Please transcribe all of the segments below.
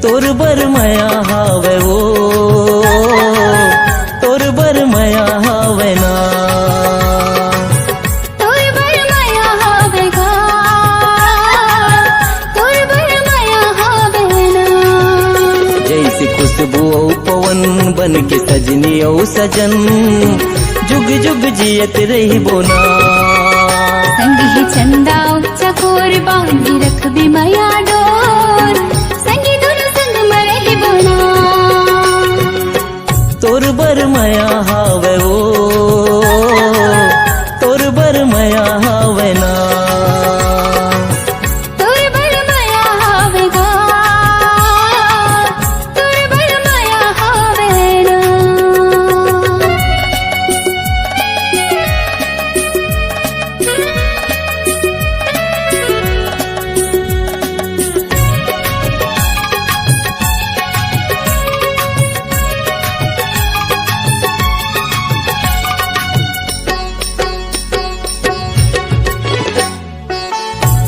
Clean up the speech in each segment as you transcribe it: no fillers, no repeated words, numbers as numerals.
तोर बर माया हावे वो तोर बर माया हावे ना तोर बर माया हावे गा तोर बर माया हावे ना। जैसे खुशबू औ पवन बन के सजनी औ सजन जुग जुग जियत रही बोना। संग ही चंदा चकोर बांधी रख भी माया डोर संगी दोनों संग मरे ही बोना। तोर बर माया हावे वो तोर बर माया हावे ना तोर बर माया हावे गा तोर बर माया हावे ना।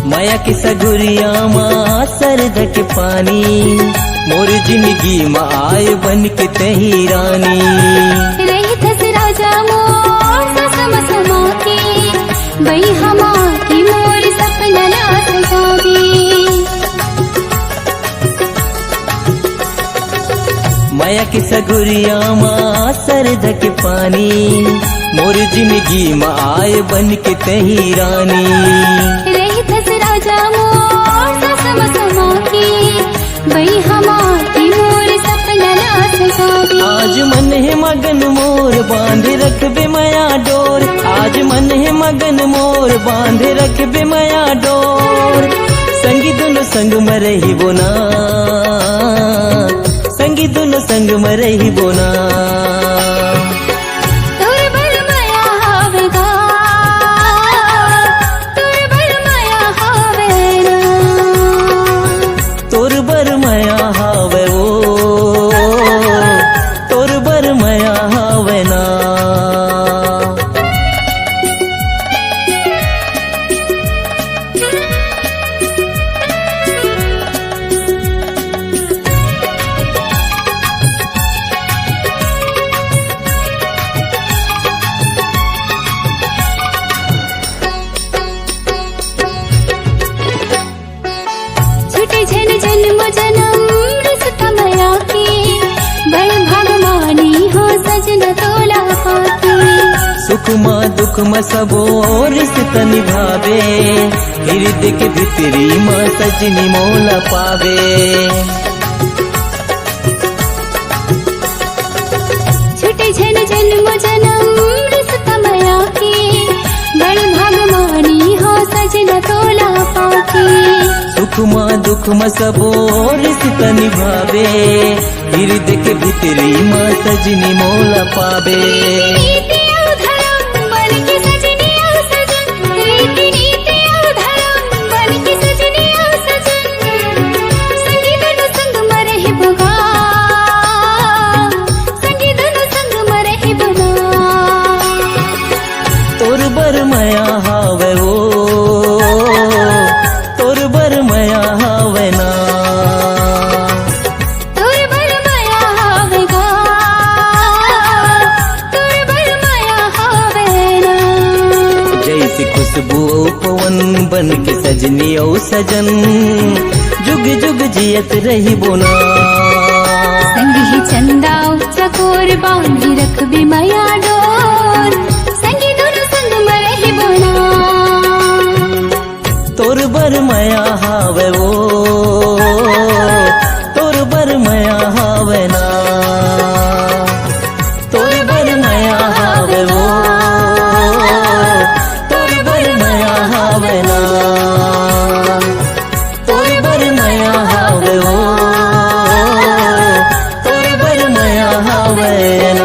माया के सगुरिया माँ सरद के पानी मोर जिंदगी माँ आए बन के तही रानी। रही थस राजा मोर ससम समा के बई हमा की मोर सपना नास गावी। माया के सगुरिया माँ सरद के पानी मोर जिंदगी माँ आए बन के तही रानी। रही थस राजा मोर ससम समा के बई हमा की मोर सपना नास गावी। आज मन है मगन मोर बांध रख बे माया डोर आज मन है मगन मोर बांध रख बे माया डोर। संगी दोनों संग मरे ही बोना संगी दोनों संग मरे ही बोना। तोर बर माया हावे गा तोर बर माया हावे ना तोर बर माया हावे वो तोर बर माया हावे ना। छुटे जन जन्म जन्म रिश्ता माया के बड़ भगवानी हो सजन तोला पाके। सुख माँ दुख माँ सबो रिश्ता निभावे हृदय के भितरी माँ सजनी मोला पावे। छुटे जन जन्म जन्म रिश्ता माया के बड़ भगवानी हो सजन तोला पाके। सुख माँ दुख माँ सबो रिश्ता निभावे हृदय के भितरी माँ सजनी मोला पावे। नीति और धर्म बन के सजनी और सजन रीति नीति और धर्म बन के सजनी और सजन। संगी दोनों संग मरे ही बगा संगी दोनों संग मरे ही बगा। तोर बर माया हावे वो तोर बर माया हावे ना तोर बर माया हावे गा तोर बर माया हावे ना। जैसे खुशबू औ पवन बन के सजनी औ सजन जुग जुग जियत रही बोना। संग ही चंदा चकोर बांधी रख भी माया डोर संगी दोनों संग मरे ही बोना। तोर बर माया हावे वो तोर बर माया हावे ना तोर बर माया हावे वो तोर बर माया हावे ना तोर बर माया हावे वो तोर बर माया हावे ना।